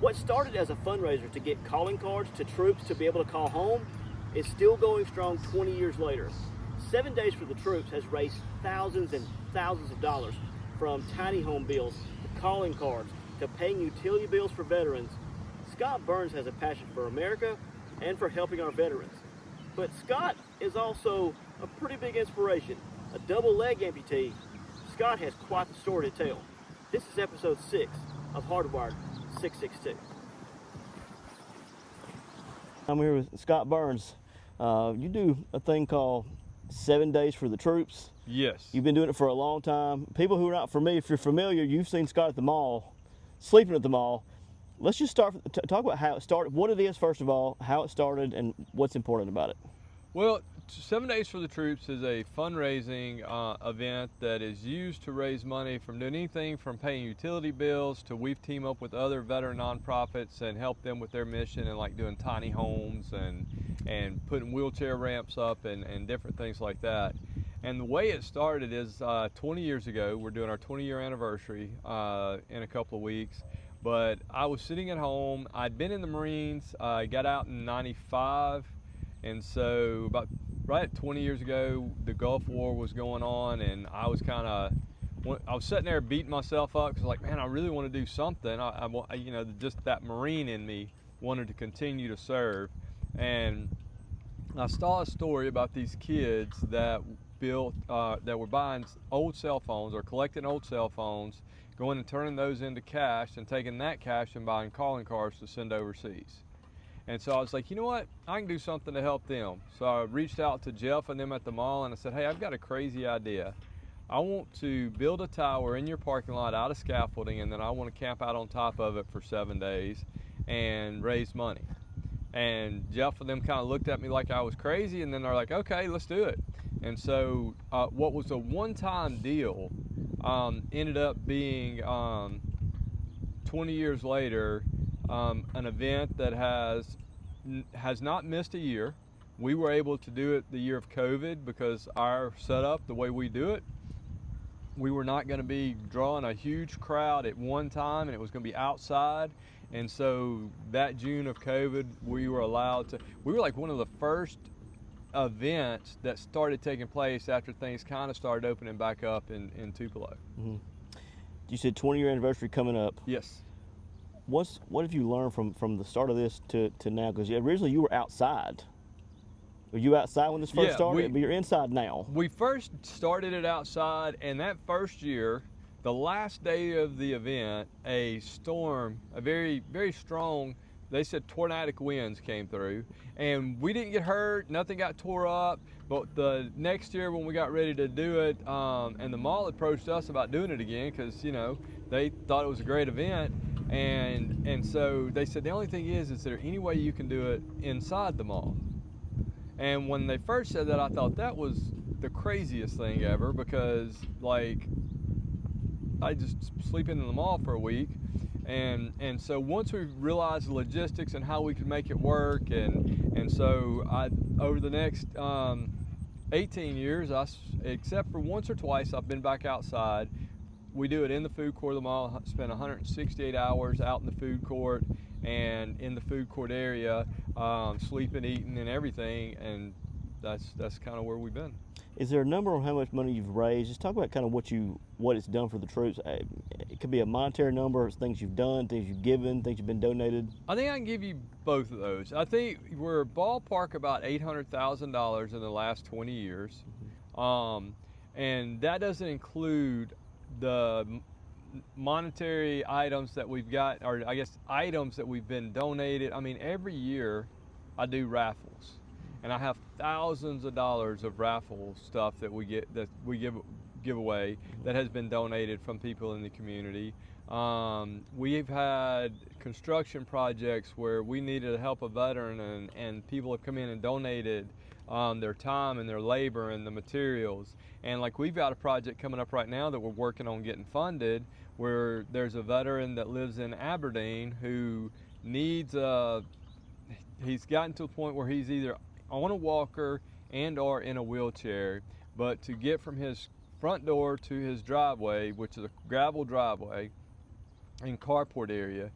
What started as a fundraiser to get calling cards to troops to be able to call home is still going strong 20 years later. 7 Days for the Troops has raised thousands and thousands of dollars, from tiny home bills to calling cards to paying utility bills for veterans. Scott Burns has a passion for America and for helping our veterans. But Scott is also a pretty big inspiration. A double leg amputee, Scott has quite the story to tell. This is episode 6 of Hardwired 662. I'm here with Scott Burns. You do a thing called 7 Days for the Troops. Yes. You've been doing it for a long time. People who are not familiar, if you're familiar, you've seen Scott at the mall, sleeping at the mall. Let's just talk about how it started, what it is first of all, how it started, and what's important about it. Well, 7 Days for the Troops is a fundraising event that is used to raise money from doing anything from paying utility bills to we've teamed up with other veteran nonprofits and help them with their mission, and like doing tiny homes and putting wheelchair ramps up and different things like that. And the way it started is 20 years ago. We're doing our 20-year anniversary in a couple of weeks. But I was sitting at home. I'd been in the Marines. I got out in '95. And so about right 20 years ago, the Gulf War was going on, and I was sitting there beating myself up because, like, man, I really want to do something. Just that Marine in me wanted to continue to serve. And I saw a story about these kids that were buying old cell phones or collecting old cell phones, going and turning those into cash and taking that cash and buying calling cards to send overseas. And so I was like, you know what, I can do something to help them. So I reached out to Jeff and them at the mall, and I said, hey, I've got a crazy idea. I want to build a tower in your parking lot out of scaffolding, and then I want to camp out on top of it for 7 days and raise money. And Jeff and them kind of looked at me like I was crazy, and then they're like, okay, let's do it. And so what was a one-time deal ended up being 20 years later, an event that has not missed a year. We were able to do it the year of COVID because our setup, the way we do it, we were not going to be drawing a huge crowd at one time, and it was going to be outside. And so that June of COVID, we were like one of the first events that started taking place after things kind of started opening back up in Tupelo. Mm-hmm. You said 20-year anniversary coming up. Yes. What have you learned from the start of this to now? Because originally you were outside. Were you outside when this first started? But you're inside now. We first started it outside, and that first year, the last day of the event, a storm, a very, very strong, they said tornadic winds came through, and we didn't get hurt, nothing got tore up. But the next year when we got ready to do it, and the mall approached us about doing it again because, they thought it was a great event. And so they said, the only thing is there any way you can do it inside the mall? And when they first said that, I thought that was the craziest thing ever, because like I just sleep in the mall for a week. And so once we realized the logistics and how we could make it work, and so over the next 18 years, except for once or twice, I've been back outside. We do it in the food court of the mall, spend 168 hours out in the food court and in the food court area, sleeping, eating, and everything, and that's kind of where we've been. Is there a number on how much money you've raised? Just talk about kind of what it's done for the troops. It could be a monetary number, things you've done, things you've given, things you've been donated. I think I can give you both of those. I think we're ballpark about $800,000 in the last 20 years, and that doesn't include the monetary items that we've got, or I guess items that we've been donated. I mean, every year I do raffles, and I have thousands of dollars of raffle stuff that we give away that has been donated from people in the community. We've had construction projects where we needed to help a veteran, and people have come in and donated their time and their labor and the materials. And like, we've got a project coming up right now that we're working on getting funded, where there's a veteran that lives in Aberdeen who needs he's gotten to a point where he's either on a walker and or in a wheelchair, but to get from his front door to his driveway, which is a gravel driveway and carport area,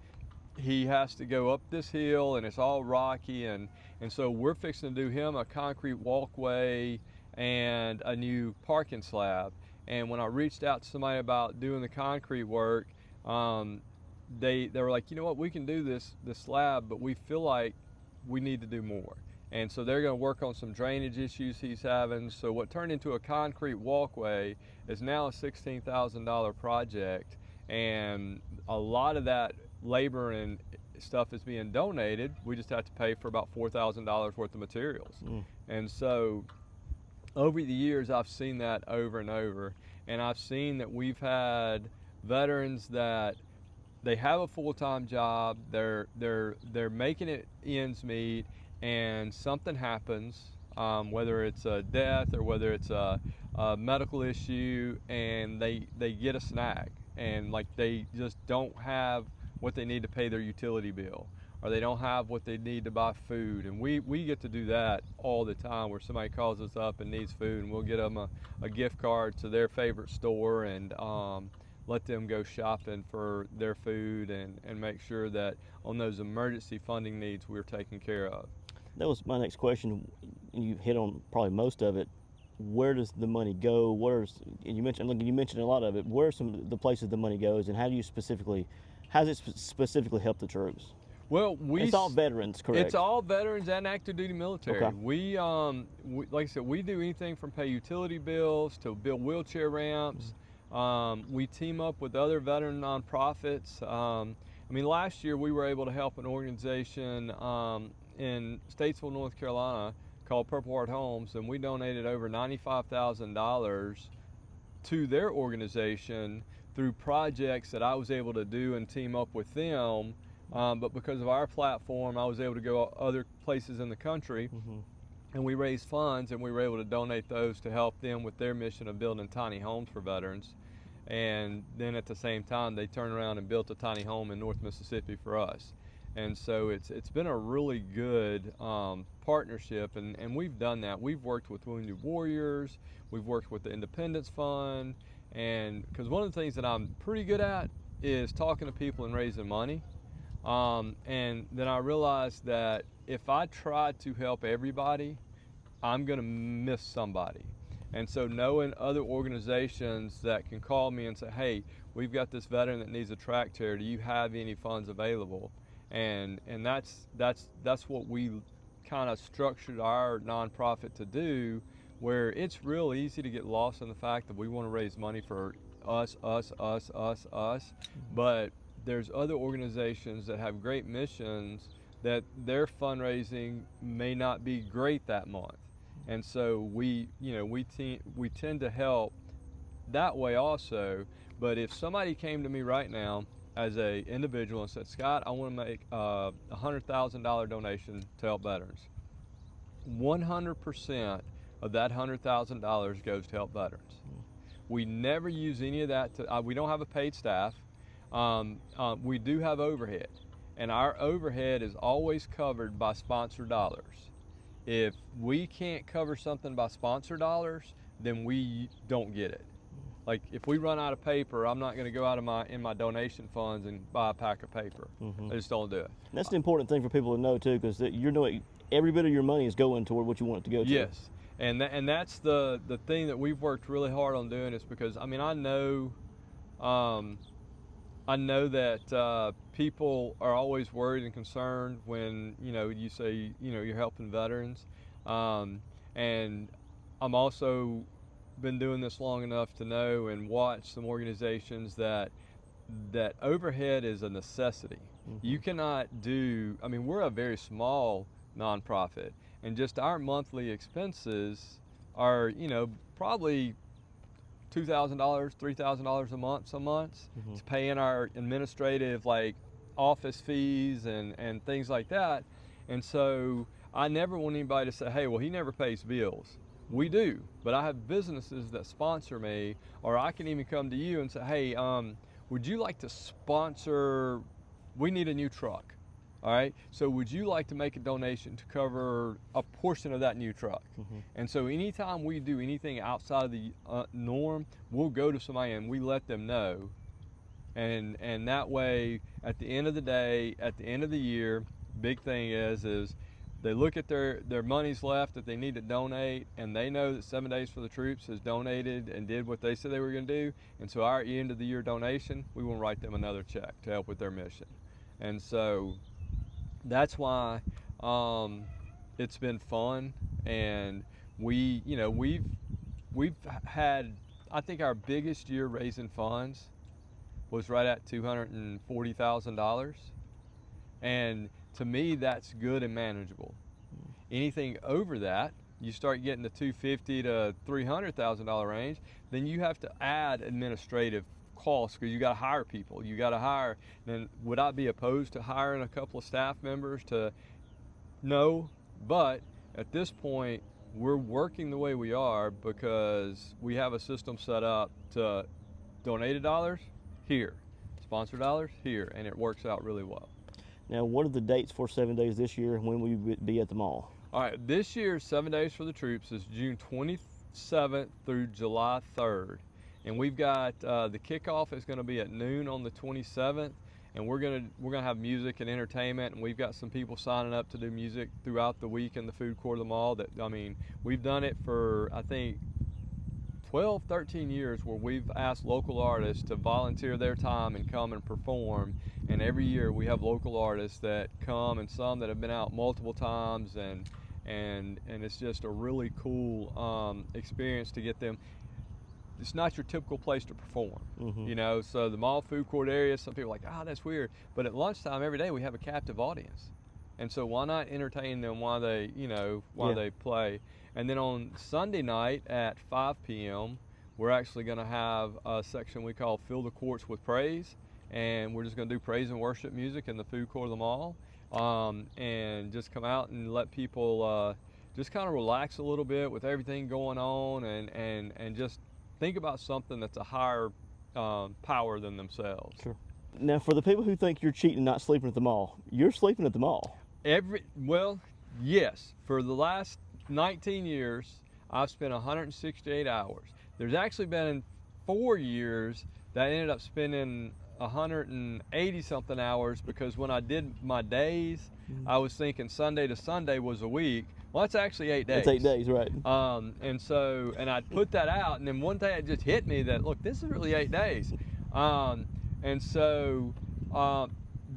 he has to go up this hill and it's all rocky, and so we're fixing to do him a concrete walkway and a new parking slab. And when I reached out to somebody about doing the concrete work, they were like, you know what, we can do this slab, but we feel like we need to do more. And so they're going to work on some drainage issues he's having. So what turned into a concrete walkway is now a $16,000 project, and a lot of that labor and stuff is being donated. We just have to pay for about $4,000 worth of materials. And so over the years, I've seen that over and over, and I've seen that we've had veterans that they have a full-time job, they're making it ends meet, and something happens, whether it's a death or whether it's a medical issue, and they get a snag, and like they just don't have what they need to pay their utility bill, or they don't have what they need to buy food. And we get to do that all the time, where somebody calls us up and needs food, and we'll get them a gift card to their favorite store, and let them go shopping for their food, and make sure that on those emergency funding needs we're taking care of. That was my next question. You hit on probably most of it. Where does the money go? You mentioned a lot of it. Where are some of the places the money goes, and how does it specifically help the troops? Well, it's all veterans, correct? It's all veterans and active duty military. Okay. We like I said, we do anything from pay utility bills to build wheelchair ramps. We team up with other veteran nonprofits. I mean, last year we were able to help an organization in Statesville, North Carolina, called Purple Heart Homes, and we donated over $95,000 to their organization through projects that I was able to do and team up with them. But because of our platform, I was able to go other places in the country, and we raised funds, and we were able to donate those to help them with their mission of building tiny homes for veterans. And then at the same time, they turned around and built a tiny home in North Mississippi for us. And so it's been a really good partnership, and we've done that. We've worked with Wounded Warriors, we've worked with the Independence Fund, and because one of the things that I'm pretty good at is talking to people and raising money. And then I realized that if I try to help everybody, I'm going to miss somebody. And so knowing other organizations that can call me and say, hey, we've got this veteran that needs a track tear, do you have any funds available? And that's what we kind of structured our nonprofit to do, where it's real easy to get lost in the fact that we want to raise money for us. But there's other organizations that have great missions that their fundraising may not be great that month. And so we tend to help that way also. But if somebody came to me right now as a individual and said, Scott, I want to make a $100,000 donation to help veterans, 100% of that $100,000 goes to help veterans. We never use any of that we don't have a paid staff. We do have overhead, and our overhead is always covered by sponsor dollars. If we can't cover something by sponsor dollars, then we don't get it. Like if we run out of paper, I'm not going to go out of my donation funds and buy a pack of paper. I just don't do it. And that's an important thing for people to know too, because every bit of your money is going toward what you want it to go to. Yes, and that's the thing that we've worked really hard on doing, is because I know that people are always worried and concerned when you say you're helping veterans, and I'm also been doing this long enough to know and watch some organizations that overhead is a necessity. You cannot we're a very small nonprofit, and just our monthly expenses are probably $2,000, $3,000 a month some months. It's paying our administrative office fees and things like that. And so I never want anybody to say, hey, well, he never pays bills. We do, but I have businesses that sponsor me, or I can even come to you and say, hey, would you like to sponsor, we need a new truck. All right, so would you like to make a donation to cover a portion of that new truck? And so anytime we do anything outside of the norm, we'll go to somebody and we let them know. And that way, at the end of the day, at the end of the year, big thing is they look at their money's left that they need to donate, and they know that 7 Days for the Troops has donated and did what they said they were going to do. And so our end of the year donation, we want to write them another check to help with their mission. And so that's why it's been fun. And we've had, I think our biggest year raising funds was right at $240,000. And to me, that's good and manageable. Anything over that, you start getting the $250,000 to $300,000 range, then you have to add administrative costs because you got to hire people. You got to hire. Then would I be opposed to hiring a couple of staff members to? No, but at this point, we're working the way we are because we have a system set up to donated dollars here, sponsor dollars here, and it works out really well. Now, what are the dates for 7 Days this year, and when will you be at the mall? All right, this year's 7 Days for the Troops is June 27th through July 3rd. And we've got the kickoff is going to be at noon on the 27th, and we're gonna have music and entertainment, and we've got some people signing up to do music throughout the week in the food court of the mall. We've done it for, I think, 12, 13 years where we've asked local artists to volunteer their time and come and perform. And every year we have local artists that come, and some that have been out multiple times, and it's just a really cool experience to get them. It's not your typical place to perform, so the mall food court area, some people are like, that's weird. But at lunchtime every day we have a captive audience. And so why not entertain them while they play? And then on Sunday night at 5 p.m., we're actually going to have a section we call Fill the Courts with Praise. And we're just going to do praise and worship music in the food court of the mall, and just come out and let people just kind of relax a little bit with everything going on, and just think about something that's a higher power than themselves. Sure. Now, for the people who think you're cheating not sleeping at the mall, you're sleeping at the mall. Yes. For the last 19 years, I've spent 168 hours. There's actually been 4 years that I ended up spending 180 something hours, because when I did my days, I was thinking Sunday to Sunday was a week. Well, that's actually 8 days. It's 8 days, right. And I'd put that out, and then one day it just hit me that, look, this is really 8 days.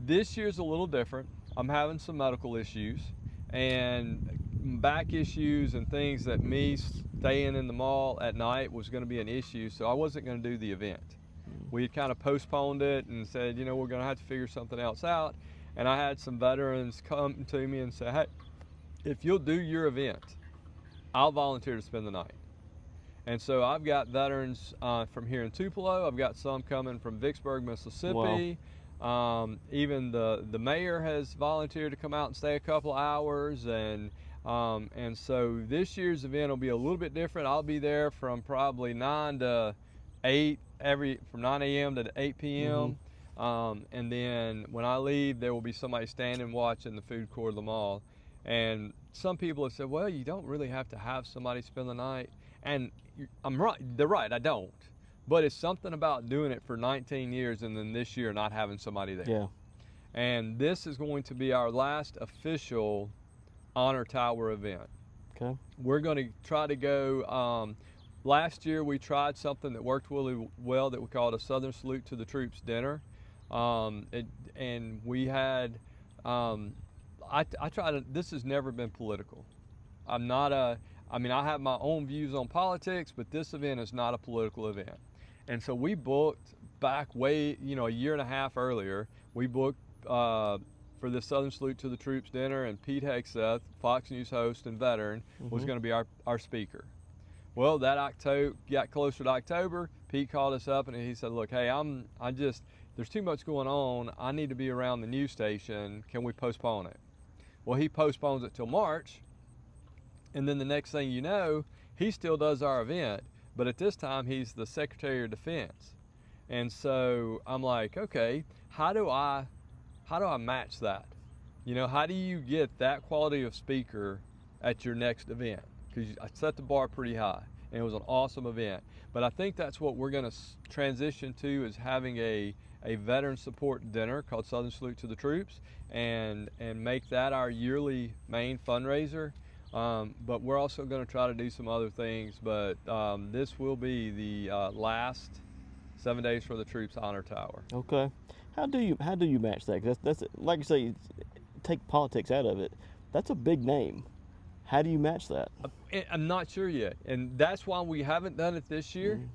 This year's a little different. I'm having some medical issues and back issues and things that me staying in the mall at night was going to be an issue, so I wasn't going to do the event. We had kind of postponed it and said, we're going to have to figure something else out. And I had some veterans come to me and say, hey, if you'll do your event, I'll volunteer to spend the night. And so I've got veterans from here in Tupelo. I've got some coming from Vicksburg, Mississippi. Wow. Even the mayor has volunteered to come out and stay a couple hours. And so this year's event will be a little bit different. I'll be there from probably 9 to 8, from 9 a.m. to 8 p.m. And then when I leave, there will be somebody standing watching the food court of the mall. And some people have said, well, you don't really have to have somebody spend the night. And I'm right, they're right, I don't. But it's something about doing it for 19 years and then this year not having somebody there. Yeah. And this is going to be our last official Honor Tower event. Okay. We're going to try to go, last year we tried something that worked really well that we called a Southern Salute to the Troops dinner. And we had, I try to, this has never been political. I have my own views on politics, but this event is not a political event. And so we booked back way, a year and a half earlier, we booked for the Southern Salute to the Troops dinner, and Pete Hegseth, Fox News host and veteran, was going to be our speaker. Well, that October, got closer to October, Pete called us up and he said, look, hey, there's too much going on. I need to be around the news station. Can we postpone it? Well, he postpones it till March. And then the next thing you know, he still does our event, but at this time he's the Secretary of Defense. And so I'm like, okay, how do I match that? How do you get that quality of speaker at your next event? Because I set the bar pretty high, and it was an awesome event. But I think that's what we're going to transition to, is having a a veteran support dinner called Southern Salute to the Troops, and make that our yearly main fundraiser. But we're also going to try to do some other things. But this will be the last 7 Days for the Troops Honor Tower. Okay. How do you match that? 'Cause that's like you say, take politics out of it. That's a big name. How do you match that? I'm not sure yet, and that's why we haven't done it this year.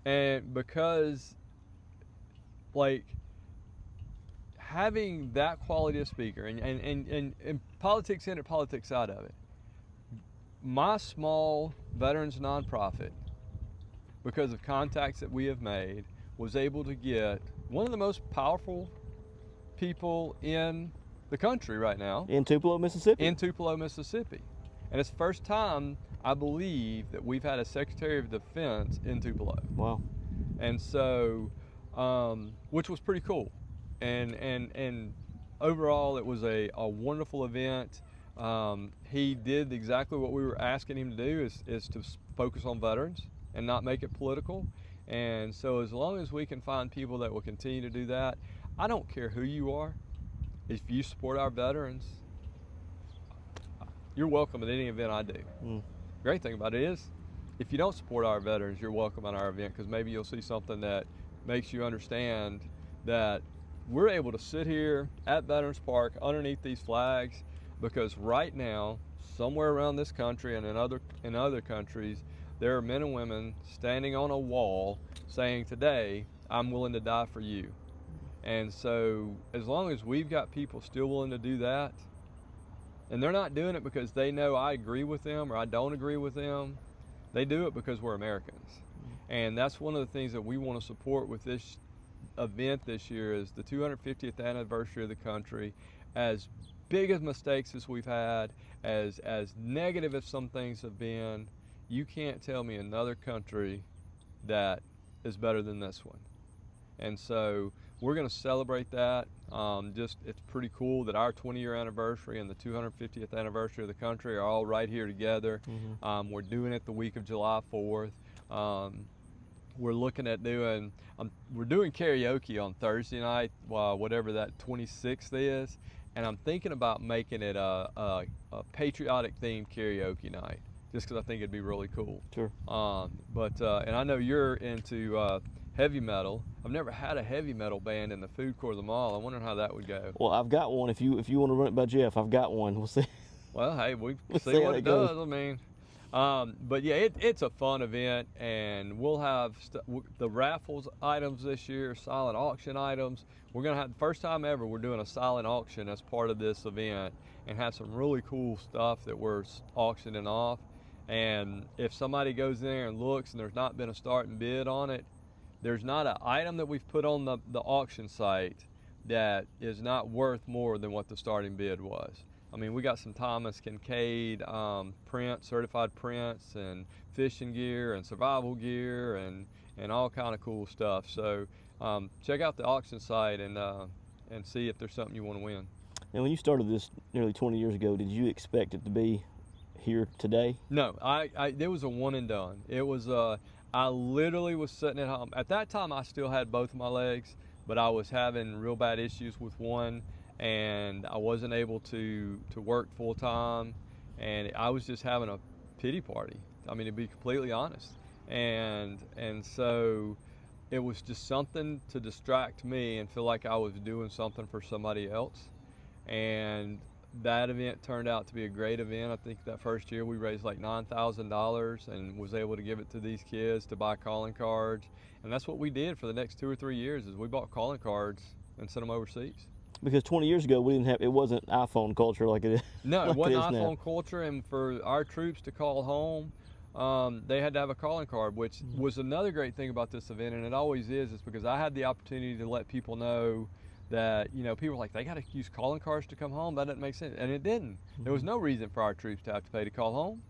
And because, like, having that quality of speaker and politics in it, politics out of it. My small veterans nonprofit, because of contacts that we have made, was able to get one of the most powerful people in the country right now. In Tupelo, Mississippi? In Tupelo, Mississippi. And it's the first time, I believe, that we've had a Secretary of Defense in Tupelo. Wow. And so, which was pretty cool. And overall, it was a wonderful event. He did exactly what we were asking him to do, is to focus on veterans and not make it political. And so as long as we can find people that will continue to do that, I don't care who you are. If you support our veterans, you're welcome at any event I do. Great thing about it is, if you don't support our veterans, you're welcome at our event, because maybe you'll see something that makes you understand that we're able to sit here at Veterans Park underneath these flags, because right now, somewhere around this country and in other countries, there are men and women standing on a wall saying, today, I'm willing to die for you. And so as long as we've got people still willing to do that, and they're not doing it because they know I agree with them or I don't agree with them, they do it because we're Americans. And that's one of the things that we want to support with this event this year, is the 250th anniversary of the country. As big of mistakes as we've had, as negative as some things have been, you can't tell me another country that is better than this one. And so we're going to celebrate that. It's pretty cool that our 20-year anniversary and the 250th anniversary of the country are all right here together. We're doing it the week of July 4th. We're looking at doing, we're doing karaoke on Thursday night, whatever that 26th is. And I'm thinking about making it a patriotic themed karaoke night, just because I think it'd be really cool. Sure. And I know you're into heavy metal. I've never had a heavy metal band in the food court of the mall. I wonder how that would go. Well, I've got one. If you want to run it by Jeff, I've got one. We'll see. Well, hey, we'll see see how what it it goes. does. I mean, but yeah, it's a fun event, and we'll have the raffles items this year, silent auction items. We're gonna have, the first time ever, we're doing a silent auction as part of this event, and have some really cool stuff that we're auctioning off. And if somebody goes in there and looks and there's not been a starting bid on it, there's not an item that we've put on the auction site that is not worth more than what the starting bid was. I mean, we got some Thomas Kincaid prints, certified prints, and fishing gear and survival gear and all kind of cool stuff. So check out the auction site and see if there's something you want to win. And when you started this nearly 20 years ago, did you expect it to be here today? No, it was a one and done. It was I literally was sitting at home. At that time, I still had both of my legs, but I was having real bad issues with one, and I wasn't able to work full time, and I was just having a pity party. I mean, to be completely honest, and so it was just something to distract me and feel like I was doing something for somebody else. And that event turned out to be a great event. I think that first year we raised like $9,000 and was able to give it to these kids to buy calling cards. And that's what we did for the next 2 or 3 years, is we bought calling cards and sent them overseas. Because 20 years ago, it wasn't iPhone culture like it is. No, like it wasn't it is iPhone now. culture, and for our troops to call home, they had to have a calling card, which was another great thing about this event, and it always is because I had the opportunity to let people know that, people were like, they got to use calling cards to come home. That doesn't make sense. And it didn't. There was no reason for our troops to have to pay to call home.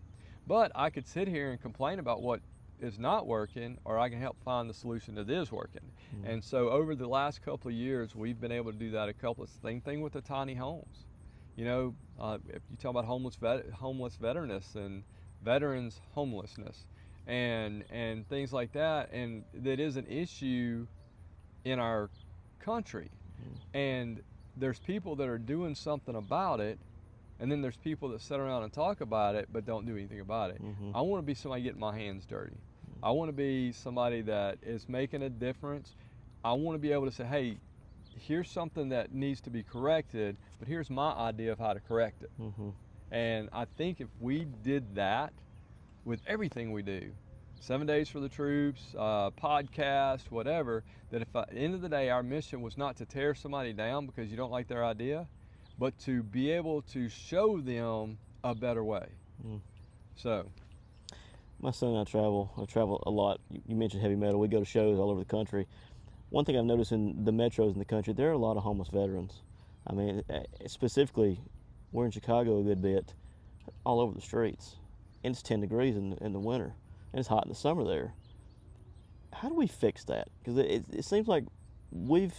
But I could sit here and complain about what is not working, or I can help find the solution that is working. And so over the last couple of years, we've been able to do that same thing with the tiny homes. If you talk about homeless veteranness and veterans homelessness and things like that, and that is an issue in our country. And there's people that are doing something about it, and then there's people that sit around and talk about it but don't do anything about it. I want to be somebody getting my hands dirty. I want to be somebody that is making a difference. I want to be able to say, hey, here's something that needs to be corrected, but here's my idea of how to correct it. And I think if we did that with everything we do, 7 days for the troops, podcast, whatever, that if at the end of the day our mission was not to tear somebody down because you don't like their idea, but to be able to show them a better way. So my son and I travel a lot. You mentioned heavy metal. We go to shows all over the country. One thing I've noticed in the metros in the country, there are a lot of homeless veterans. I mean, specifically, we're in Chicago a good bit, all over the streets. And it's 10 degrees in the winter, and it's hot in the summer there. How do we fix that? Because it seems like we've,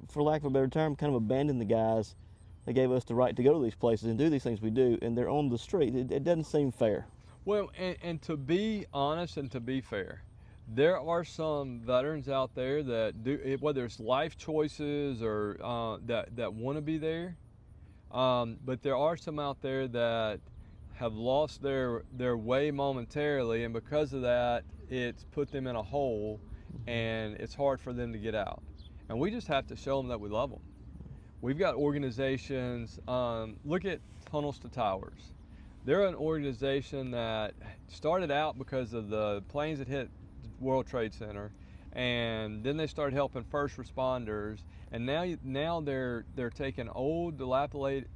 for lack of a better term, kind of abandoned the guys that gave us the right to go to these places and do these things we do, and they're on the street. It doesn't seem fair. Well, and to be honest and to be fair, there are some veterans out there that do, whether it's life choices or that want to be there, but there are some out there that have lost their way momentarily, and because of that, it's put them in a hole, and it's hard for them to get out. And we just have to show them that we love them. We've got organizations. Look at Tunnels to Towers. They're an organization that started out because of the planes that hit World Trade Center, and then they started helping first responders, and now they're taking old dilapidated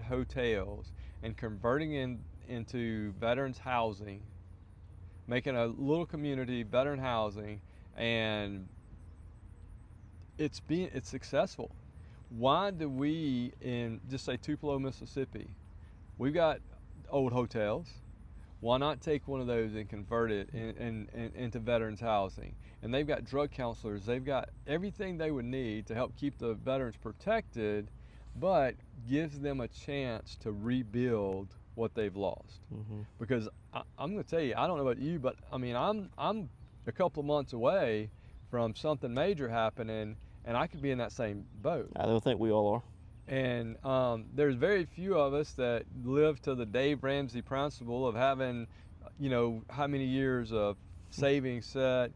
hotels and converting into veterans housing, making a little community veteran housing, and it's successful. Why do we, in just say Tupelo, Mississippi, we've got old hotels. Why not take one of those and convert it into veterans housing? And they've got drug counselors. They've got everything they would need to help keep the veterans protected, but gives them a chance to rebuild what they've lost. Because I'm going to tell you, I don't know about you, but I mean, I'm a couple of months away from something major happening, and I could be in that same boat. I don't think we all are. And there's very few of us that live to the Dave Ramsey principle of having, how many years of savings set,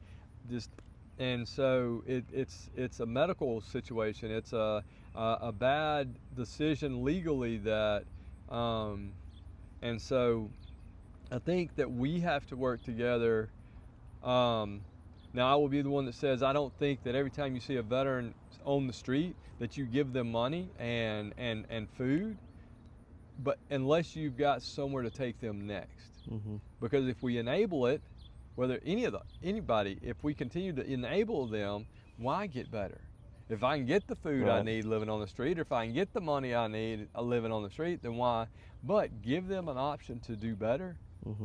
and so it's a medical situation. It's a bad decision legally that, and so I think that we have to work together. Now I will be the one that says I don't think that every time you see a veteran on the street that you give them money and food, but unless you've got somewhere to take them next. Because if we enable it, whether anybody, if we continue to enable them, why get better? If I can get the food I need living on the street, or if I can get the money I need living on the street, then why? But give them an option to do better,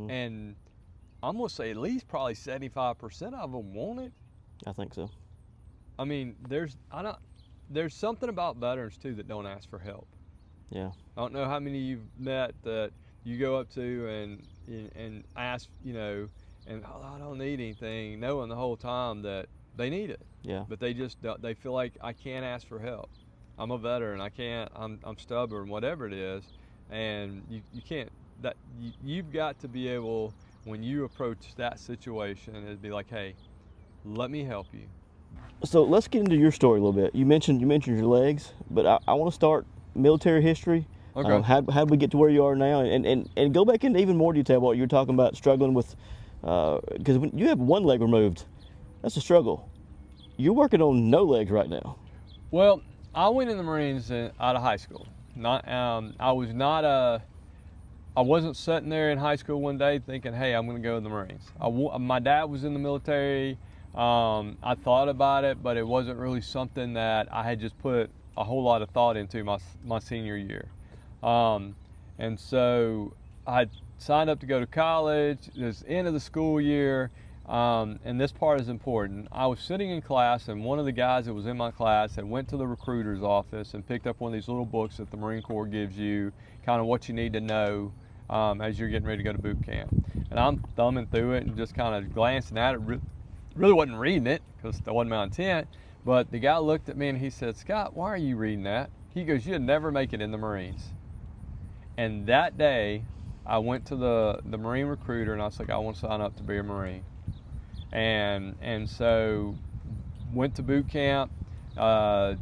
and I'm gonna say at least probably 75% of them want it. I think so. I mean, there's something about veterans too that don't ask for help. Yeah. I don't know how many you've met that you go up to and ask, and I don't need anything, knowing the whole time that they need it. Yeah. But they feel like I can't ask for help. I'm a veteran. I'm stubborn, whatever it is, and you can't. You've got to be able, when you approach that situation, it'd be like, hey, let me help you. So let's get into your story a little bit. You mentioned your legs, but I want to start military history. Okay. How did we get to where you are now, and go back into even more detail about what you're talking about, struggling with, because when you have one leg removed, that's a struggle. You're working on no legs right now. Well, I went in the Marines out of high school. I wasn't sitting there in high school one day thinking, hey, I'm going to go in the Marines. My dad was in the military. I thought about it, but it wasn't really something that I had just put a whole lot of thought into my senior year. And so I signed up to go to college. It was the end of the school year, and this part is important. I was sitting in class, and one of the guys that was in my class had went to the recruiter's office and picked up one of these little books that the Marine Corps gives you, kind of what you need to know as you're getting ready to go to boot camp. And I'm thumbing through it and just kind of glancing at it. Really wasn't reading it because that wasn't my intent, But the guy looked at me and he said, "Scott, why are you reading that?" He goes, "You'd never make it in the Marines." And that day, I went to the Marine recruiter and I was like, "I want to sign up to be a Marine." And so went to boot camp, got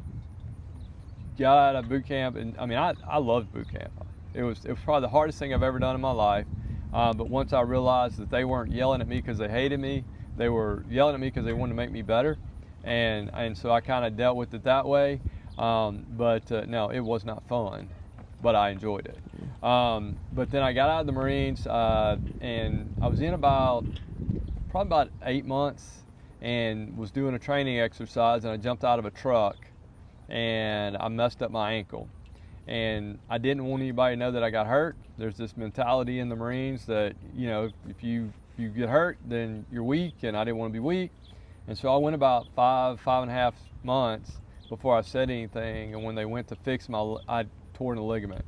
out of boot camp, and I mean, I loved boot camp. It was probably the hardest thing I've ever done in my life. But once I realized that they weren't yelling at me because they hated me, they were yelling at me because they wanted to make me better, and so I kind of dealt with it that way. But no, it was not fun, but I enjoyed it. But then I got out of the Marines, and I was in probably about 8 months, and was doing a training exercise, and I jumped out of a truck, and I messed up my ankle. And I didn't want anybody to know that I got hurt. There's this mentality in the Marines that, you know, if you get hurt, then you're weak, and I didn't want to be weak. And so I went about 5.5 months before I said anything, and when they went to fix I tore the ligament.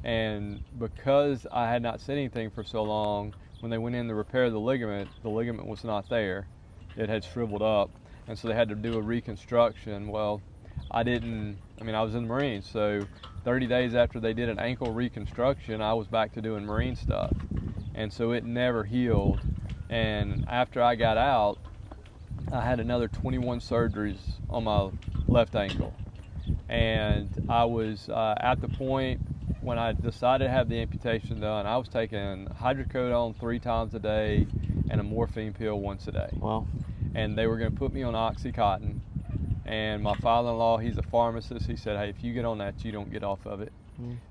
And because I had not said anything for so long, when they went in to repair the ligament was not there. It had shriveled up, and so they had to do a reconstruction. Well, I was in the Marines, so 30 days after they did an ankle reconstruction, I was back to doing Marine stuff. And so it never healed. And after I got out, I had another 21 surgeries on my left ankle. And I was at the point when I decided to have the amputation done, I was taking hydrocodone 3 times a day and a morphine pill once a day. Wow. And they were going to put me on Oxycontin. And my father-in-law, he's a pharmacist. He said, "Hey, if you get on that, you don't get off of it."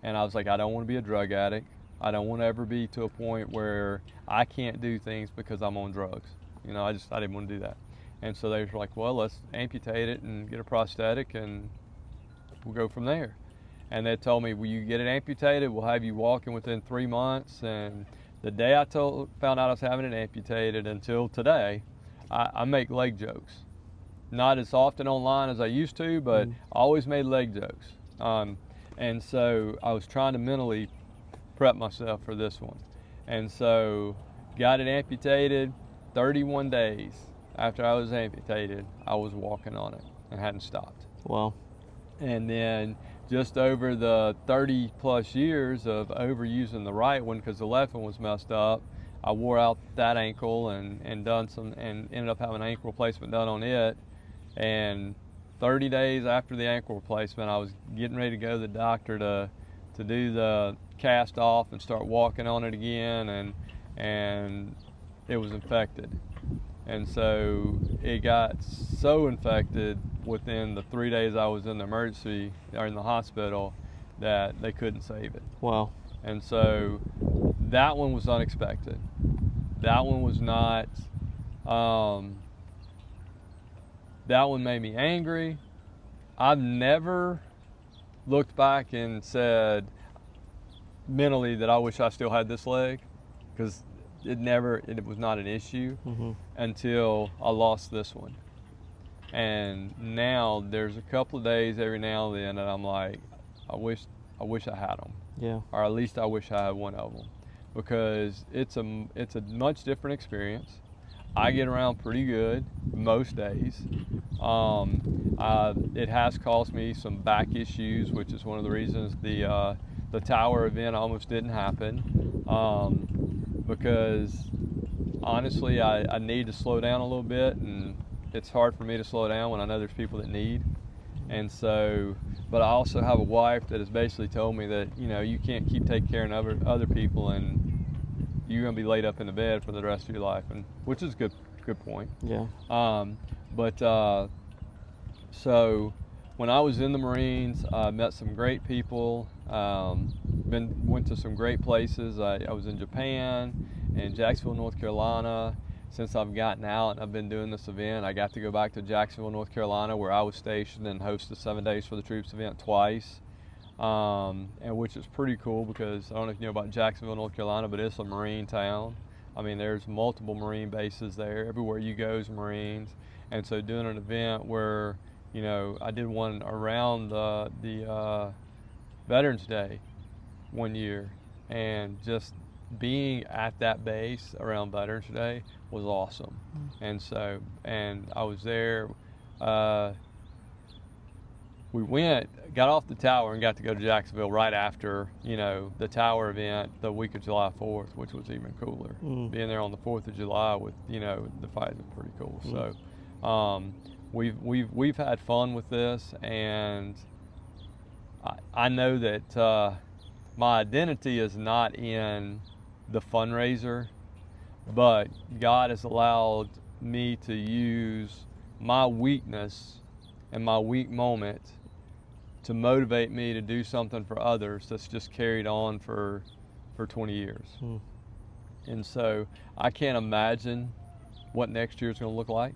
And I was like, I don't want to be a drug addict. I don't want to ever be to a point where I can't do things because I'm on drugs. You know, I didn't want to do that. And so they were like, "Well, let's amputate it and get a prosthetic, and we'll go from there." And they told me, "Well, you get it amputated, we'll have you walking within 3 months." And the day I found out I was having it amputated until today, I make leg jokes. Not as often online as I used to, but I always made leg jokes. And so I was trying to mentally prep myself for this one. And so got it amputated. 31 days after I was amputated, I was walking on it and hadn't stopped. Wow. And then just over the 30 plus years of overusing the right one because the left one was messed up, I wore out that ankle and ended up having an ankle replacement done on it. And 30 days after the ankle replacement, I was getting ready to go to the doctor to do the cast off and start walking on it again, and it was infected. And so it got so infected within the 3 days I was in the emergency or in the hospital that they couldn't save it. Wow. And so that one was unexpected. That one was not, that one made me angry. I've never looked back and said mentally that I wish I still had this leg, because it was not an issue until I lost this one. And now there's a couple of days every now and then that I'm like, I wish I had them. Yeah. Or at least I wish I had one of them, because it's a much different experience. I get around pretty good most days. It has caused me some back issues, which is one of the reasons the tower event almost didn't happen, because honestly I need to slow down a little bit, and it's hard for me to slow down when I know there's people that need. And so, but I also have a wife that has basically told me that, you know, you can't keep taking care of other people, and you're gonna be laid up in the bed for the rest of your life, and which is a good point. Yeah. So when I was in the Marines, I met some great people. Went to some great places. I was in Japan and Jacksonville, North Carolina. Since I've gotten out and I've been doing this event, I got to go back to Jacksonville, North Carolina, where I was stationed, and host the 7 Days for the Troops event twice. And which is pretty cool, because I don't know if you know about Jacksonville, North Carolina, but it's a Marine town. I mean, there's multiple Marine bases there. Everywhere you go is Marines. And so doing an event where, you know, I did one around the Veterans Day one year, and just being at that base around Veterans Day was awesome. And so, and I was there we got off the tower and got to go to Jacksonville right after, the tower event the week of July 4th, which was even cooler. Being there on the 4th of July with, the fight was pretty cool. So we've had fun with this, and I know that my identity is not in the fundraiser, but God has allowed me to use my weakness and my weak moment to motivate me to do something for others that's just carried on for 20 years. And so I can't imagine what next year is going to look like.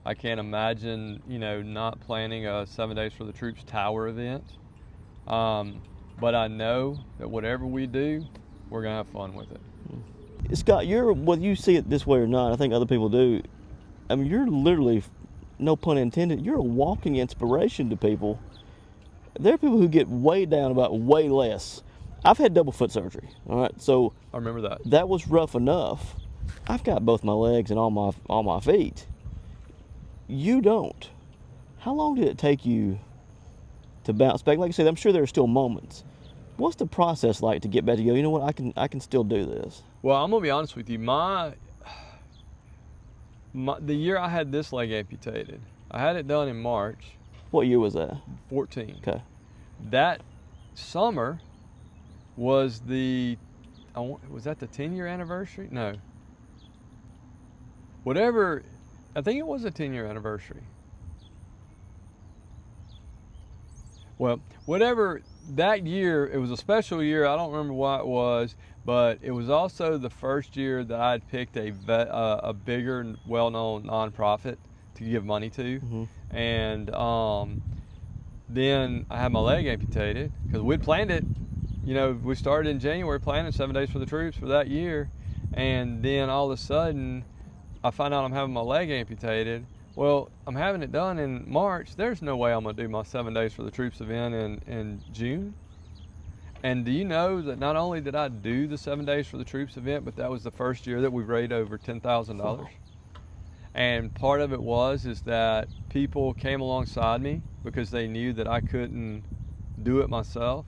I can't imagine, not planning a 7 Days for the Troops Tower event. But I know that whatever we do, we're going to have fun with it. Scott, whether you see it this way or not, I think other people do. I mean, you're literally, no pun intended, you're a walking inspiration to people. There are people who get way down about way less. I've had double foot surgery, all right? So I remember that. That was rough enough. I've got both my legs and all my feet. You don't. How long did it take you to bounce back? Like I said, I'm sure there are still moments. What's the process like to get back to go, you know what, I can still do this? Well, I'm gonna be honest with you. The year I had this leg amputated, I had it done in March. What year was that? 14. Okay. That summer was was that the 10-year anniversary? No. Whatever, I think it was a 10-year anniversary. Well, whatever, that year, it was a special year. I don't remember why it was, but it was also the first year that I had picked a bigger, well-known nonprofit to give money to. And then I had my leg amputated because we'd planned it. We started in January planning 7 Days for the Troops for that year, and then all of a sudden I find out I'm having my leg amputated. Well, I'm having it done in March. There's no way I'm gonna do my 7 Days for the Troops event in June. And do you know that not only did I do the 7 Days for the Troops event, but that was the first year that we raised over $10,000. And part of it is that people came alongside me because they knew that I couldn't do it myself.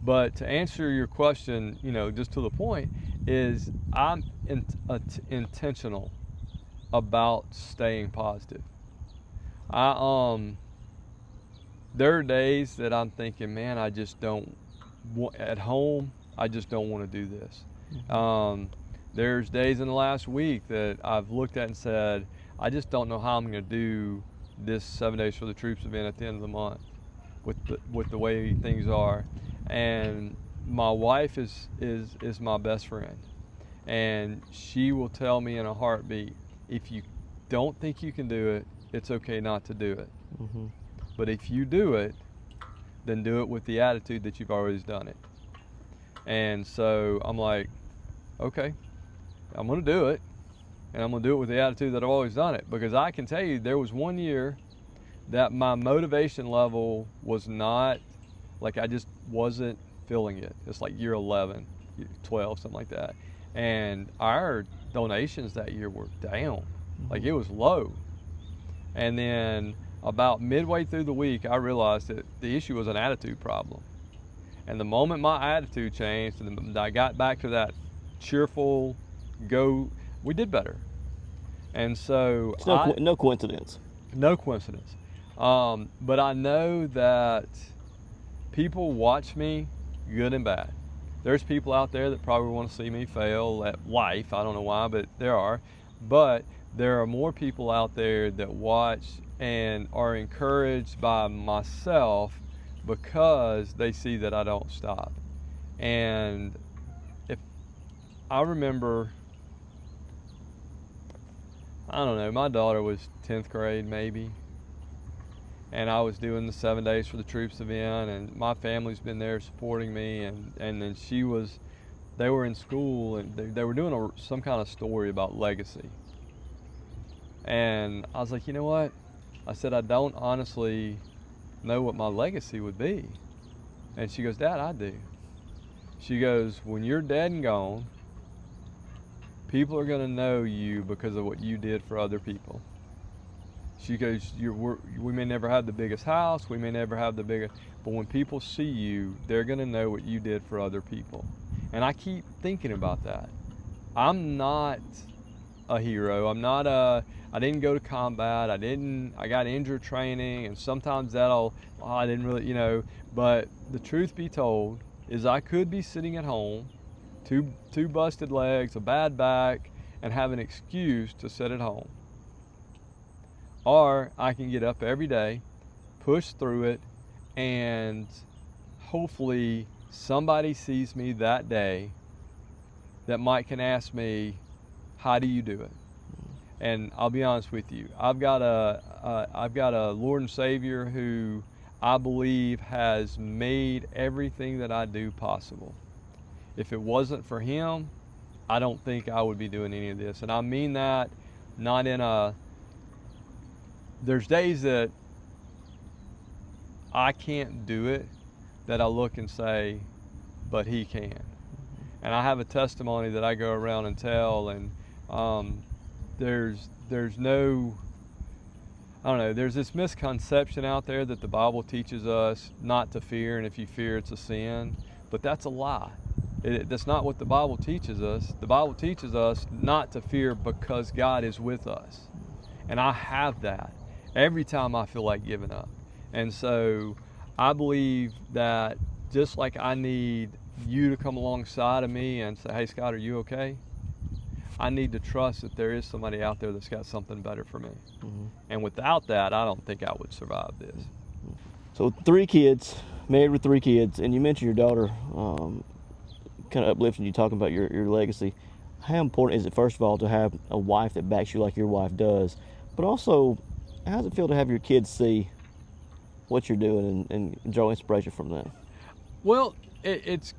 But to answer your question, just to the point, is I'm intentional about staying positive. There are days that I'm thinking, man, I just don't at home, I just don't want to do this. There's days in the last week that I've looked at and said, I just don't know how I'm going to do this 7 Days for the Troops event at the end of the month with the way things are. And my wife is my best friend, and she will tell me in a heartbeat, if you don't think you can do it, it's okay not to do it. But if you do it, then do it with the attitude that you've always done it. And so I'm like, okay, I'm gonna do it, and I'm gonna do it with the attitude that I've always done it, because I can tell you there was one year that my motivation level was not, like, I just wasn't feeling it. It's like year 11, 12, something like that. And our donations that year were down, like it was low. And then about midway through the week, I realized that the issue was an attitude problem. And the moment my attitude changed and I got back to that cheerful go, we did better. And so no coincidence. No coincidence. But I know that people watch me, good and bad. There's people out there that probably want to see me fail at life. I don't know why, but there are. But there are more people out there that watch and are encouraged by myself because they see that I don't stop. And if I remember, I don't know, my daughter was 10th grade maybe, and I was doing the 7 Days for the Troops event, and my family's been there supporting me, and then they were in school, and they were doing some kind of story about legacy. And I was like, you know what? I said, I don't honestly know what my legacy would be. And she goes, Dad, I do. She goes, when you're dead and gone, people are gonna know you because of what you did for other people. She goes, we may never have the biggest house, we may never have the biggest, but when people see you, they're going to know what you did for other people. And I keep thinking about that. I'm not a hero. I didn't go to combat. I got injured training, and sometimes I didn't really, but the truth be told is I could be sitting at home, two busted legs, a bad back, and have an excuse to sit at home. Or I can get up every day, push through it, and hopefully somebody sees me that day that might can ask me, how do you do it? And I'll be honest with you, I've got a Lord and Savior who I believe has made everything that I do possible. If it wasn't for him, I don't think I would be doing any of this. And I mean that not in a, there's days that I can't do it that I look and say, but he can. And I have a testimony that I go around and tell, and there's no, I don't know, there's this misconception out there that the Bible teaches us not to fear, and if you fear, it's a sin. But that's a lie. That's not what the Bible teaches us. The Bible teaches us not to fear because God is with us. And I have that every time I feel like giving up. And so I believe that just like I need you to come alongside of me and say, hey, Scott, are you okay? I need to trust that there is somebody out there that's got something better for me. Mm-hmm. And without that, I don't think I would survive this. So 3 kids, married with 3 kids, and you mentioned your daughter, kind of uplifting you, talking about your legacy. How important is it, first of all, to have a wife that backs you like your wife does? But also, how does it feel to have your kids see what you're doing and draw inspiration from that? Well, it's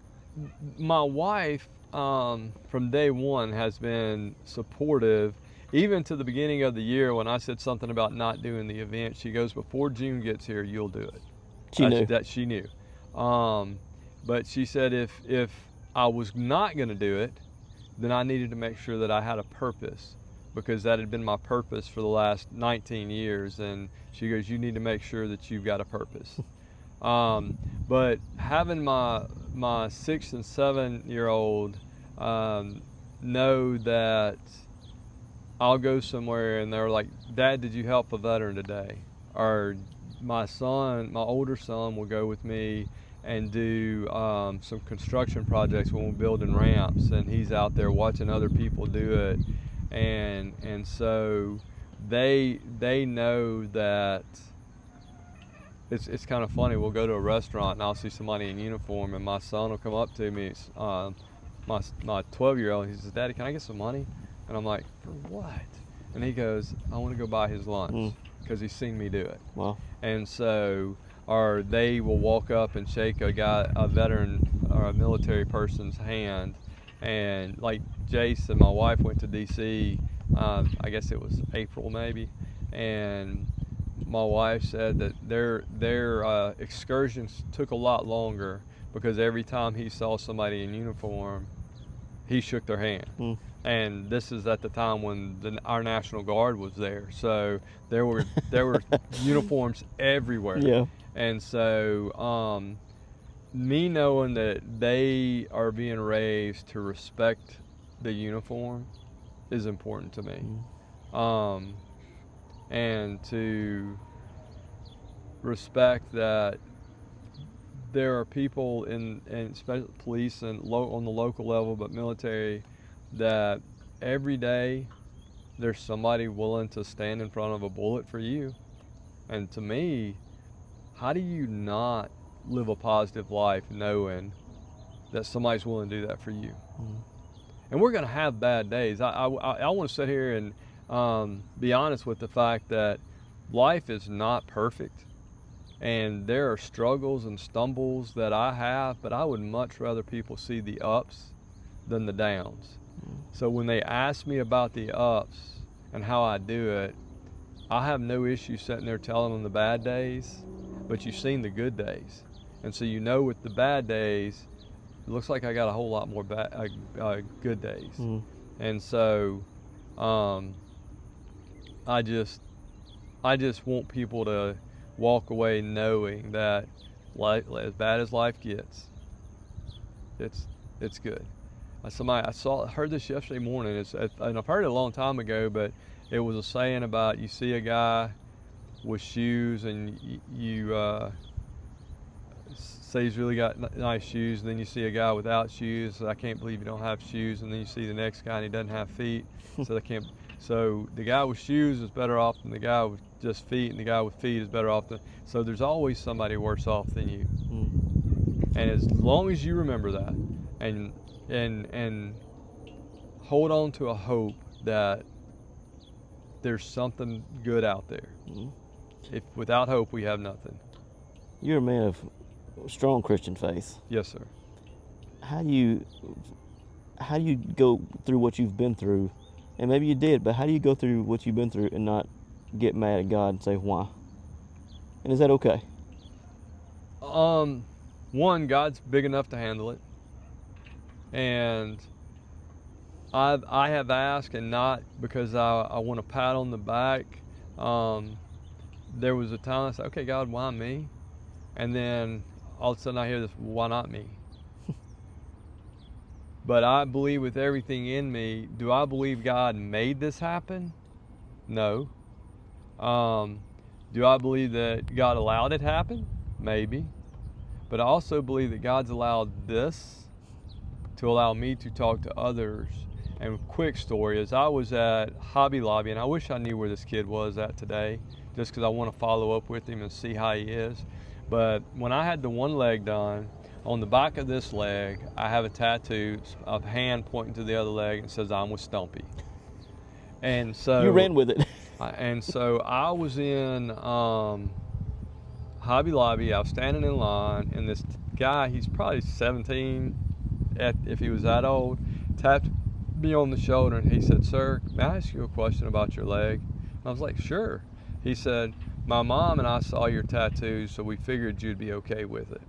my wife from day one has been supportive, even to the beginning of the year when I said something about not doing the event. She goes, before June gets here, you'll do it. She knew. That she knew. But she said if I was not going to do it, then I needed to make sure that I had a purpose, because that had been my purpose for the last 19 years. And she goes, you need to make sure that you've got a purpose. But having my 6 and 7-year-old know that I'll go somewhere and they're like, Dad, did you help a veteran today? Or my older son will go with me and do some construction projects when we're building ramps, and he's out there watching other people do it. And so they know that it's kind of funny. We'll go to a restaurant and I'll see somebody in uniform, and my son will come up to me, my 12-year-old, he says, Daddy, can I get some money? And I'm like, for what? And he goes, I want to go buy his lunch, because he's seen me do it. Wow. And so, or they will walk up and shake a veteran or a military person's hand. And like Jace and my wife went to DC, I guess it was April maybe, and my wife said that their excursions took a lot longer because every time he saw somebody in uniform, he shook their hand. And this is at the time when our National Guard was there, so there were uniforms everywhere. Yeah. And so me knowing that they are being raised to respect the uniform is important to me. And to respect that there are people in police and on the local level, but military, that every day there's somebody willing to stand in front of a bullet for you. And to me, how do you not live a positive life knowing that somebody's willing to do that for you? And we're going to have bad days. I want to sit here and be honest with the fact that life is not perfect, and there are struggles and stumbles that I have, but I would much rather people see the ups than the downs. So when they ask me about the ups and how I do it, I have no issue sitting there telling them the bad days, but you've seen the good days. And so you know with the bad days, it looks like I got a whole lot more good I I just want people to walk away knowing that life, as bad as life gets, it's good. Heard this yesterday morning. And I've heard it a long time ago, but it was a saying about, you see a guy with shoes and you say he's really got nice shoes, and then you see a guy without shoes. I can't believe you don't have shoes. And then you see the next guy and he doesn't have feet, so they can't. So the guy with shoes is better off than the guy with just feet, and the guy with feet is better off than. So there's always somebody worse off than you. And as long as you remember that, and hold on to a hope that there's something good out there. If without hope we have nothing. You're a man of strong Christian faith. Yes, sir. How do you go through what you've been through? And maybe you did, but how do you go through what you've been through and not get mad at God and say why? And is that okay? One, God's big enough to handle it, and I have asked, and not because I want a pat on the back. There was a time I said, okay, God, why me? And then all of a sudden I hear this, why not me? But I believe with everything in me, do I believe God made this happen? No. Do I believe that God allowed it to happen? Maybe. But I also believe that God's allowed this to allow me to talk to others. And quick story is, I was at Hobby Lobby, and I wish I knew where this kid was at today, just because I want to follow up with him and see how he is. But when I had the one leg done, on the back of this leg, I have a tattoo of hand pointing to the other leg and says, I'm with Stumpy. And so you ran with it. And so I was in Hobby Lobby. I was standing in line, and this guy, he's probably 17, if he was that old, tapped me on the shoulder, and he said, sir, may I ask you a question about your leg? And I was like, sure. He said, my mom and I saw your tattoo, so we figured you'd be okay with it.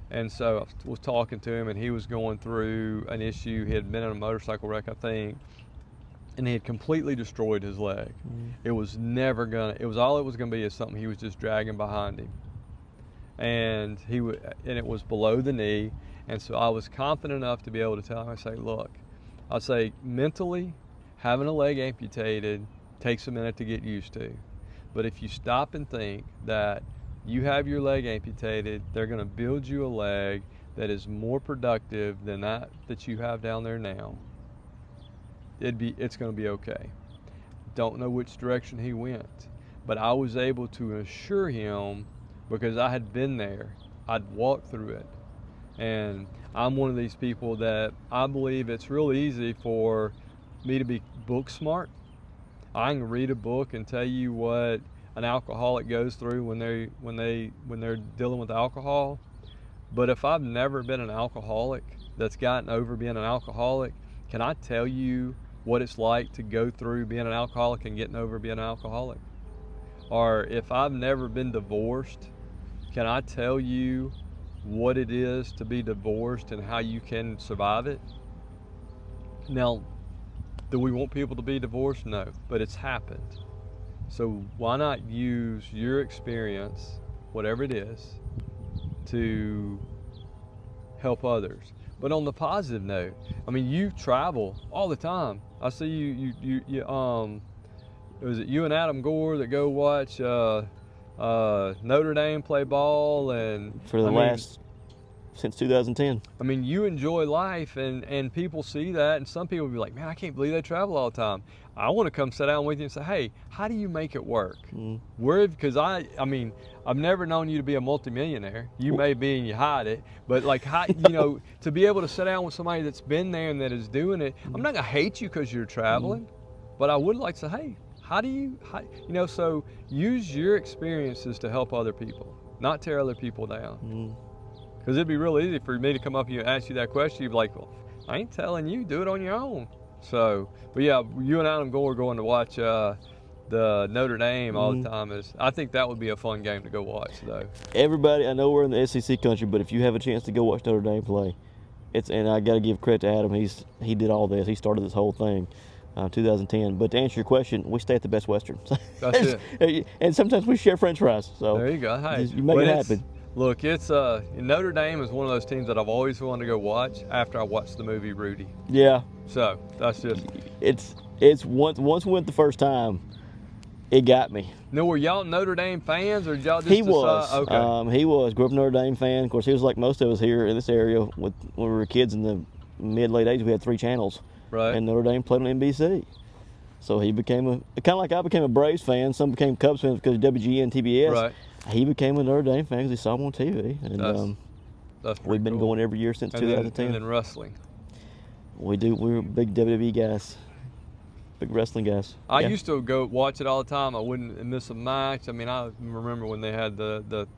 And so I was talking to him, and he was going through an issue. He had been in a motorcycle wreck, I think, and he had completely destroyed his leg. It was all it was gonna be is something he was just dragging behind him. And it was below the knee. And so I was confident enough to be able to tell him, I say, look, I'll say, mentally, having a leg amputated takes a minute to get used to. But if you stop and think that you have your leg amputated, they're going to build you a leg that is more productive than that you have down there now, it's going to be okay. Don't know which direction he went, but I was able to assure him, because I had been there, I'd walked through it. And I'm one of these people that I believe it's real easy for me to be book smart. I can read a book and tell you what an alcoholic goes through when they're dealing with alcohol. But if I've never been an alcoholic that's gotten over being an alcoholic, can I tell you what it's like to go through being an alcoholic and getting over being an alcoholic? Or if I've never been divorced, can I tell you what it is to be divorced and how you can survive it? Now, do we want people to be divorced? No, but it's happened. So why not use your experience, whatever it is, to help others? But on the positive note, I mean, you travel all the time. I see you was it you and Adam Gore that go watch Notre Dame play ball? And for the last since 2010. I mean, you enjoy life, and people see that, and some people will be like, man, I can't believe they travel all the time. I want to come sit down with you and say, hey, how do you make it work? Because I mean, I've never known you to be a multimillionaire. You may be and you hide it, but like, how, to be able to sit down with somebody that's been there and that is doing it, I'm not gonna hate you because you're traveling, but I would like to say, hey, how do you, so use your experiences to help other people, not tear other people down. Because it'd be real easy for me to come up to you and ask you that question. You'd be like, well, I ain't telling you, do it on your own. So, but yeah, you and Adam Gore going to watch the Notre Dame all the time. I think that would be a fun game to go watch, though. Everybody, I know we're in the SEC country, but if you have a chance to go watch Notre Dame play, and I got to give credit to Adam. He did all this. He started this whole thing. 2010. But to answer your question, we stay at the Best Western. That's it. And sometimes we share French fries. So There you go. Hey, you make it happen. Look, it's Notre Dame is one of those teams that I've always wanted to go watch after I watched the movie Rudy. Yeah. So that's just. It's once we went the first time, it got me. Now, were y'all Notre Dame fans, or did y'all just He decide? was. Okay. He was. Grew up a Notre Dame fan. Of course, he was like most of us here in this area. When we were kids in the mid-late 80s, we had 3 channels. Right. And Notre Dame played on NBC. So he became kind of like I became a Braves fan. Some became Cubs fans because of WGN, TBS. Right. He became a Notre Dame fan because he saw him on TV. And That's we've been cool. going every year since 2010. And then wrestling. We're big WWE guys. Big wrestling guys. I Yeah. used to go watch it all the time. I wouldn't miss a match. I mean, I remember when they had the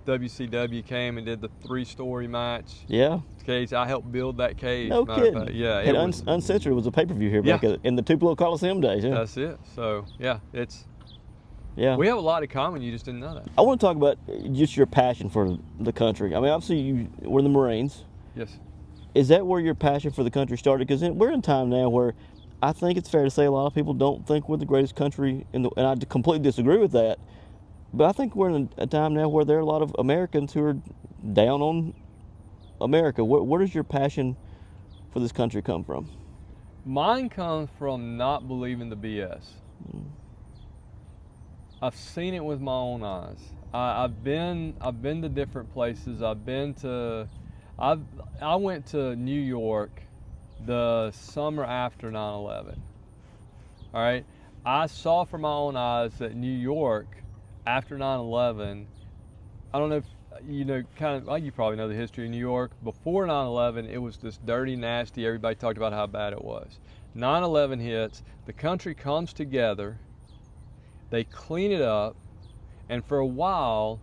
WCW came and did the 3-story match. Yeah. Cage. I helped build that cage. No matter of kidding. fact. Yeah. And It was, Uncensored was a pay-per-view here back in the Tupelo Coliseum days. Yeah. that's it. So yeah, Yeah. we have a lot in common. You just didn't know that. I want to talk about just your passion for the country. I mean, obviously you were in the Marines. Yes. Is that where your passion for the country started? Because we're in a time now where I think it's fair to say a lot of people don't think we're the greatest country and I completely disagree with that. But I think we're in a time now where there are a lot of Americans who are down on America. Where does your passion for this country come from? Mine comes from not believing the BS. I've seen it with my own eyes. I've been to different places. I went to New York the summer after 9/11. All right, I saw from my own eyes that New York after 9/11. I don't know if you know, well, you probably know the history of New York. Before 9/11, it was this dirty, nasty. Everybody talked about how bad it was. 9/11 hits. The country comes together. They clean it up, and for a while,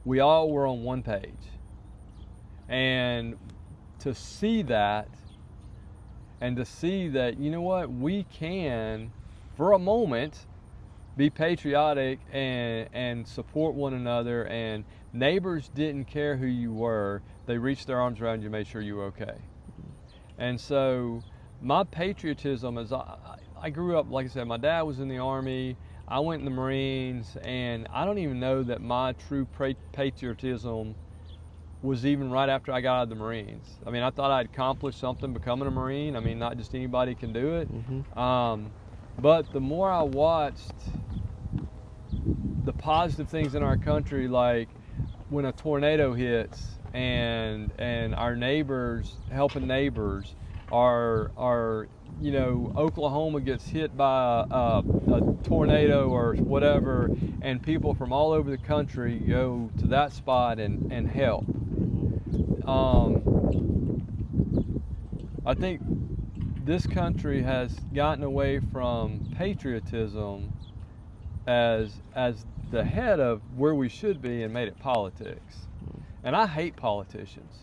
we all were on one page. And to see that, and to see that, you know what, we can, for a moment, be patriotic and support one another, and neighbors didn't care who you were. They reached their arms around you and made sure you were okay. And so my patriotism is, I grew up, like I said, my dad was in the Army. I went in the Marines, and I don't even know that my true patriotism was even right after I got out of the Marines. I mean, I thought I'd accomplished something becoming a Marine. I mean, not just anybody can do it. Mm-hmm. But the more I watched the positive things in our country, like when a tornado hits and our neighbors, helping neighbors, are you know, Oklahoma gets hit by a tornado or whatever, and people from all over the country go to that spot and help. I think this country has gotten away from patriotism as the head of where we should be and made it politics. And I hate politicians.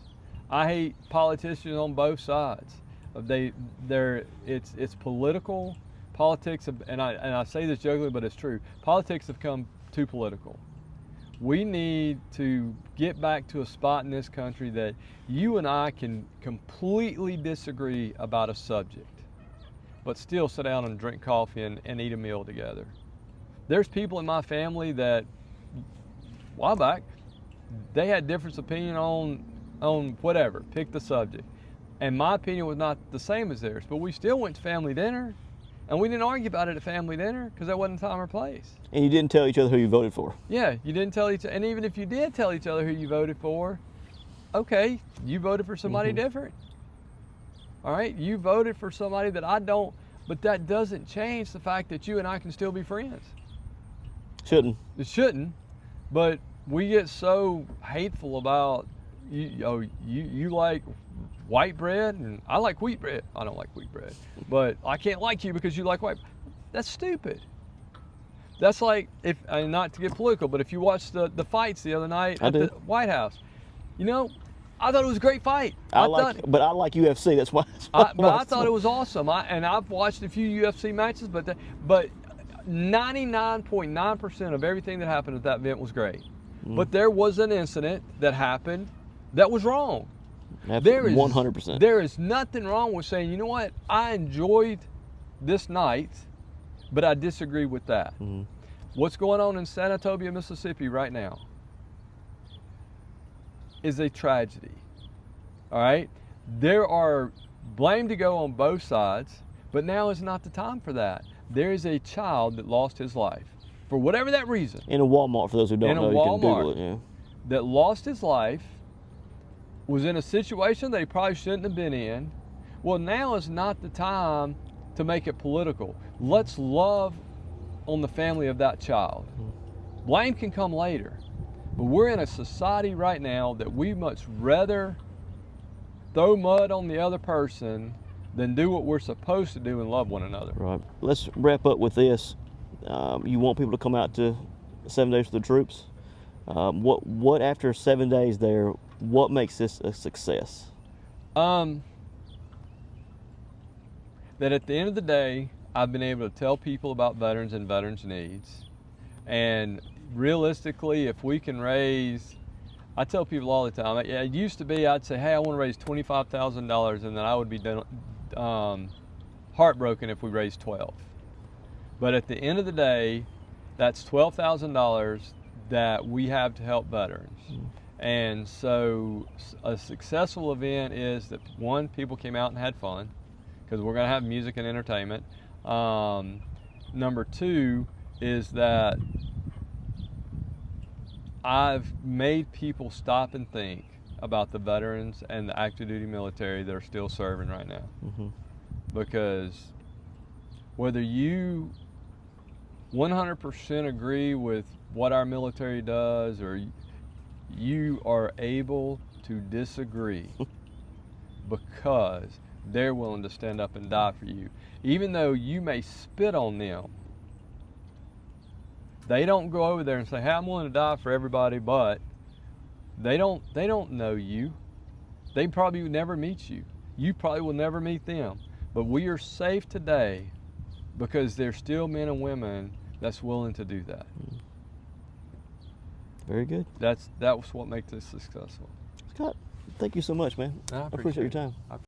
I hate politicians on both sides. It's political. Politics, and I say this jokingly, but it's true. Politics have come too political. We need to get back to a spot in this country that you and I can completely disagree about a subject, but still sit down and drink coffee and eat a meal together. There's people in my family that, a while back, they had different opinion on whatever, pick the subject. And my opinion was not the same as theirs, but we still went to family dinner, and we didn't argue about it at family dinner because that wasn't time or place. And you didn't tell each other who you voted for. Yeah, you didn't tell each other, and even if you did tell each other who you voted for, okay, you voted for somebody different. All right, you voted for somebody that I don't, but that doesn't change the fact that you and I can still be friends. Shouldn't. It shouldn't, but we get so hateful about you like white bread and I like wheat bread. I don't like wheat bread, but I can't like you because you like white. That's stupid. That's like, if, and not to get political, but if you watched the fights the other night at the White House, you know, I thought it was a great fight. But I like UFC. That's why. But I thought it was awesome. And I've watched a few UFC matches, but 99.9% of everything that happened at that event was great. But there was an incident that happened that was wrong. There is 100%. There is nothing wrong with saying, you know what, I enjoyed this night, but I disagree with that. Mm-hmm. What's going on in Sanatobia, Mississippi right now is a tragedy. All right? There are blame to go on both sides, but now is not the time for that. There is a child that lost his life for whatever that reason. In a Walmart, for those who don't know, you can Google it. Yeah. That lost his life, was in a situation that he probably shouldn't have been in. Well, now is not the time to make it political. Let's love on the family of that child. Blame can come later, but we're in a society right now that we much rather throw mud on the other person than do what we're supposed to do and love one another. Right. Let's wrap up with this. You want people to come out to 7 Days for the Troops. What after 7 days there, what makes this a success? That at the end of the day, I've been able to tell people about veterans and veterans' needs. And realistically, if we can raise, I tell people all the time, it used to be I'd say, hey, I want to raise $25,000, and then I would be heartbroken if we raised 12. But at the end of the day, that's $12,000 that we have to help veterans. And so a successful event is that, one, people came out and had fun, because we're going to have music and entertainment. Number two is that I've made people stop and think about the veterans and the active duty military that are still serving right now. Mm-hmm. Because whether you 100% agree with what our military does, or you are able to disagree because they're willing to stand up and die for you. Even though you may spit on them, they don't go over there and say, hey, I'm willing to die for everybody, but they don't know you. They probably will never meet you. You probably will never meet them. But we are safe today because there's still men and women that's willing to do that. Very good. That was what makes this successful. Scott, thank you so much, man. I appreciate your time.